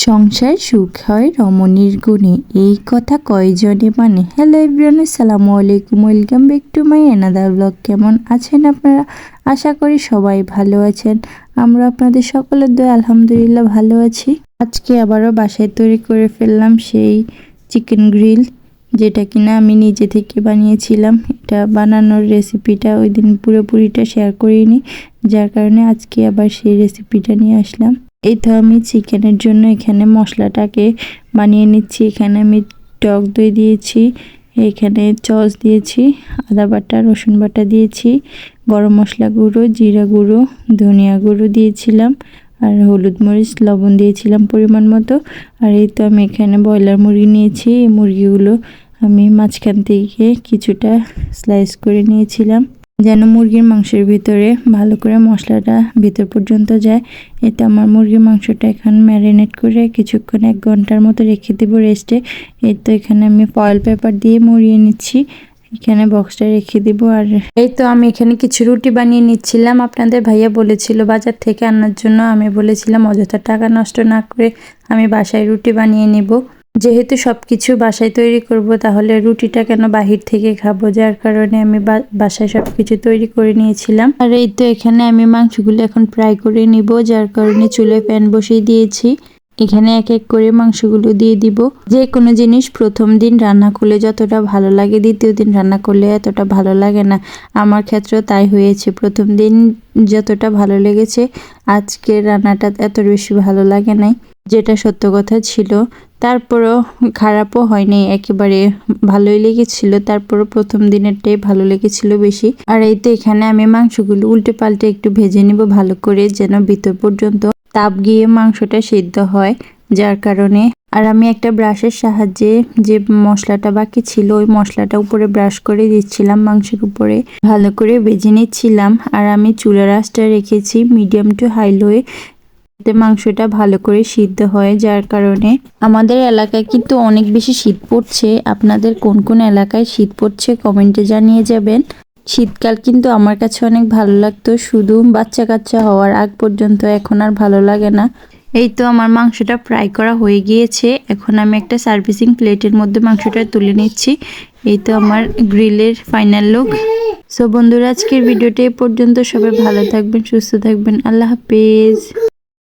সংসার সুখ হয় রমণীর গুণে, এই কথা কয়জনে মানে। হ্যালো এভরিওয়ান, আসসালামু আলাইকুম, welcome back to my another blog. কেমন আছেন আপনারা? আশা করি সবাই ভালো আছেন। আমরা আপনাদের সকলের দয়া আলহামদুলিল্লাহ ভালো আছি। আজকে আবারও বাসায় তৈরি করে ফেললাম সেই চিকেন গ্রিল, যেটা কিনা আমি নিজে থেকে বানিয়েছিলাম। এটা বানানোর রেসিপিটা ওই দিন পুরোপুরিটা শেয়ার করিনি, যার কারণে আজকে আবার সেই রেসিপিটা নিয়ে আসলাম। এই তো আমি চিকেনের জন্য এখানে মশলাটাকে বানিয়ে নিচ্ছি। এখানে আমি টক দই দিয়েছি, এখানে সস দিয়েছি, আদা বাটা, রসুন বাটা দিয়েছি, গরম মশলা গুঁড়ো, জিরা গুঁড়ো, ধনিয়া গুঁড়ো দিয়েছিলাম, আর হলুদ মরিচ লবণ দিয়েছিলাম পরিমাণ মতো। আর এই তো আমি এখানে ব্রয়লার মুরগি নিয়েছি। এই মুরগিগুলো আমি মাঝখান থেকে কিছুটা স্লাইস করে নিয়েছিলাম, যেন মুরগির মাংসের ভিতরে ভালো করে মশলাটা ভিতর পর্যন্ত যায়। এতে আমার মুরগির মাংসটা এখন ম্যারিনেট করে কিছুক্ষণ 1 ঘন্টার মতো রেখে দেবো রেস্টে। এই তো এখানে আমি ফয়েল পেপার দিয়ে মুড়িয়ে নিচ্ছি, এখানে বক্সটা রেখে দিব। আর এই তো আমি এখানে কিছু রুটি বানিয়ে নিচ্ছিলাম। আপনাদের ভাইয়া বলেছিল বাজার থেকে আনার জন্য, আমি বলেছিলাম অযথা টাকা নষ্ট না করে আমি বাসায় রুটি বানিয়ে নেব। যেহেতু সব কিছু বাসায় তৈরি করব, তাহলে রুটিটা কেন বাহির থেকে খাবো, যার কারণে আমি বাসায় সব কিছু তৈরি করে নিয়েছিলাম। আর এই তো এখানে আমি মাংসগুলো এখন ফ্রাই করে নিব, যার কারণে চুলায় প্যান বসিয়ে দিয়েছি। এখানে এক এক করে মাংসগুলো দিয়ে দিব। যে কোনো জিনিস প্রথম দিন রান্না করলে যতটা ভালো লাগে, দ্বিতীয় দিন রান্না করলে এতটা ভালো লাগে না। আমার ক্ষেত্রেও তাই হয়েছে। প্রথম দিন যতটা ভালো লেগেছে, আজকের রান্নাটা এত বেশি ভালো লাগে নাই, যেটা সত্য কথা ছিল। তারপরও খারাপও হয়নি, একেবারে ভালোই লেগেছিল। তারপরও প্রথম দিনেরটাই ভালো লেগেছিল বেশি। আর এই তো এখানে আমি মাংসগুলো উল্টে পাল্টে একটু ভেজে নিব ভালো করে, যেন ভিতর পর্যন্ত তাপ গিয়ে মাংসটা সিদ্ধ হয়, যার কারণে। আর আমি একটা ব্রাশের সাহায্যে যে মশলাটা বাকি ছিল, ওই মশলাটা উপরে ব্রাশ করে দিচ্ছিলাম, মাংসের উপরে ভালো করে ভেজে নিচ্ছিলাম। আর আমি চুলার আঁচটা রেখেছি মিডিয়াম টু হাই লোয়ে, মাংসটা ভালো করে সিদ্ধ হয়। যার কারণে আমাদের এলাকায় কিন্তু অনেক বেশি শীত পড়ছে। আপনাদের কোন কোন এলাকায় শীত পড়ছে কমেন্টে জানিয়ে যাবেন। শীতকাল কিন্তু আমার কাছে অনেক ভালো লাগতো, শুধু বাচ্চা কাচ্চা হওয়ার আগ পর্যন্ত। এখন আর ভালো লাগে না। এই তো আমার মাংসটা ফ্রাই করা হয়ে গিয়েছে। এখন আমি একটা সার্ভিসিং প্লেটের মধ্যে মাংসটা তুলে নিচ্ছি। এই তো আমার গ্রিলের ফাইনাল লুক। সো বন্ধুরা, আজকের ভিডিওটা এই পর্যন্ত। সবাই ভালো থাকবেন, সুস্থ থাকবেন। আল্লাহ হাফেজ।